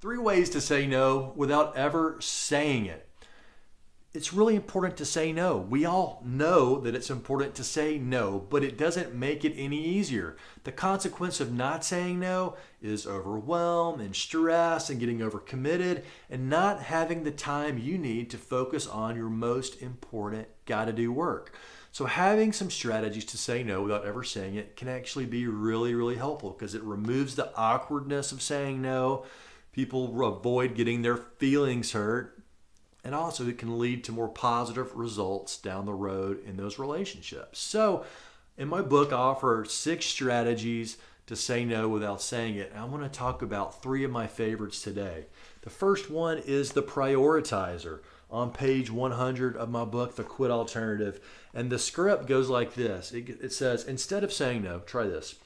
3 ways to say no without ever saying it. It's really important to say no. We all know that it's important to say no, but it doesn't make it any easier. The consequence of not saying no is overwhelm and stress and getting overcommitted and not having the time you need to focus on your most important gotta do work. So having some strategies to say no without ever saying it can actually be really, really helpful because it removes the awkwardness of saying no. People avoid getting their feelings hurt, and also it can lead to more positive results down the road in those relationships. So in my book, I offer 6 strategies to say no without saying it. And I want to talk about 3 of my favorites today. The first one is the prioritizer on page 100 of my book, The Quit Alternative. And the script goes like this. It says, instead of saying no, try this.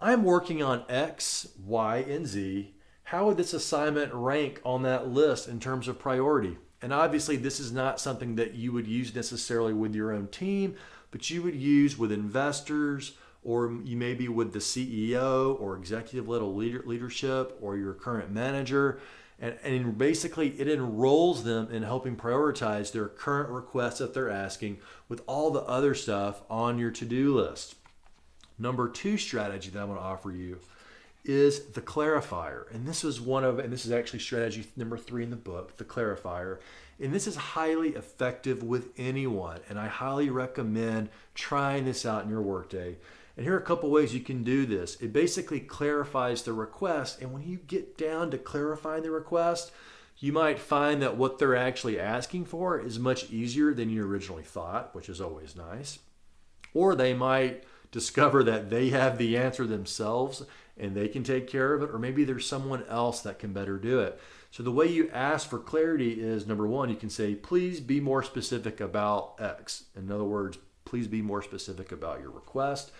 I'm working on X, Y, and Z. How would this assignment rank on that list in terms of priority? And obviously, this is not something that you would use necessarily with your own team, but you would use with investors, or you maybe with the CEO or executive level leadership or your current manager. And basically, it enrolls them in helping prioritize their current requests that they're asking with all the other stuff on your to-do list. Number 2 strategy that I'm going to offer you is the clarifier. And this is actually strategy number 3 in the book, the clarifier. And this is highly effective with anyone. And I highly recommend trying this out in your workday. And here are a couple ways you can do this. It basically clarifies the request. And when you get down to clarifying the request, you might find that what they're actually asking for is much easier than you originally thought, which is always nice. Or they might discover that they have the answer themselves and they can take care of it, or maybe there's someone else that can better do it. So the way you ask for clarity is, number 1, you can say, please be more specific about X. In other words, please be more specific about your request.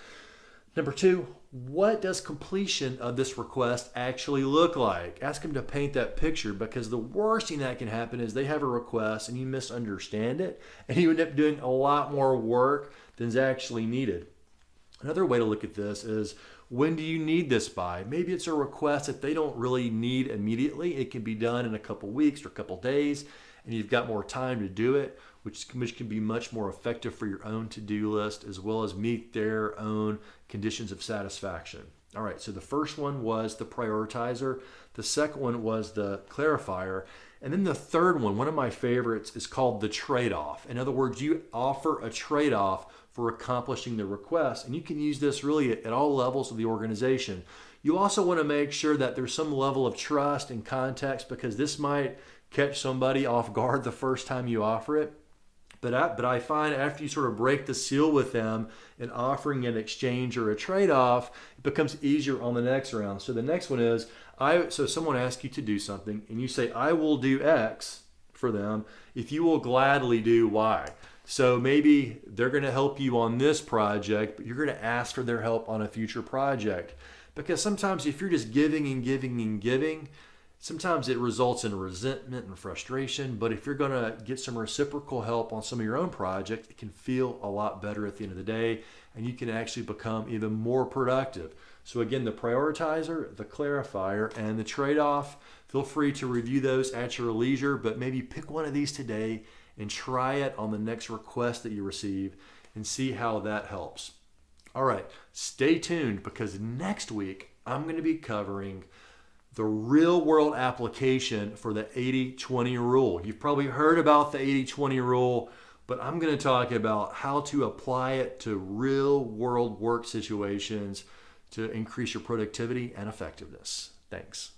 Number 2, what does completion of this request actually look like? Ask them to paint that picture, because the worst thing that can happen is they have a request and you misunderstand it and you end up doing a lot more work than is actually needed. Another way to look at this is, when do you need this by? Maybe it's a request that they don't really need immediately. It can be done in a couple weeks or a couple days, and you've got more time to do it, which can be much more effective for your own to-do list, as well as meet their own conditions of satisfaction. All right, so the first one was the prioritizer. The second one was the clarifier. And then the third one of my favorites, is called the trade-off. In other words, you offer a trade-off for accomplishing the request. And you can use this really at all levels of the organization. You also want to make sure that there's some level of trust and context, because this might catch somebody off guard the first time you offer it. But I find after you sort of break the seal with them in offering an exchange or a trade-off, it becomes easier on the next round. So the next one is, so someone asks you to do something and you say, I will do X for them if you will gladly do Y. So maybe they're going to help you on this project, but you're going to ask for their help on a future project. Because sometimes if you're just giving and giving and giving, sometimes it results in resentment and frustration. But if you're going to get some reciprocal help on some of your own project, it can feel a lot better at the end of the day, and you can actually become even more productive. So again, the prioritizer, the clarifier, and the trade-off, feel free to review those at your leisure, but maybe pick one of these today and try it on the next request that you receive and see how that helps. All right, stay tuned, because next week I'm going to be covering the real world application for the 80-20 rule. You've probably heard about the 80-20 rule, but I'm going to talk about how to apply it to real world work situations to increase your productivity and effectiveness. Thanks.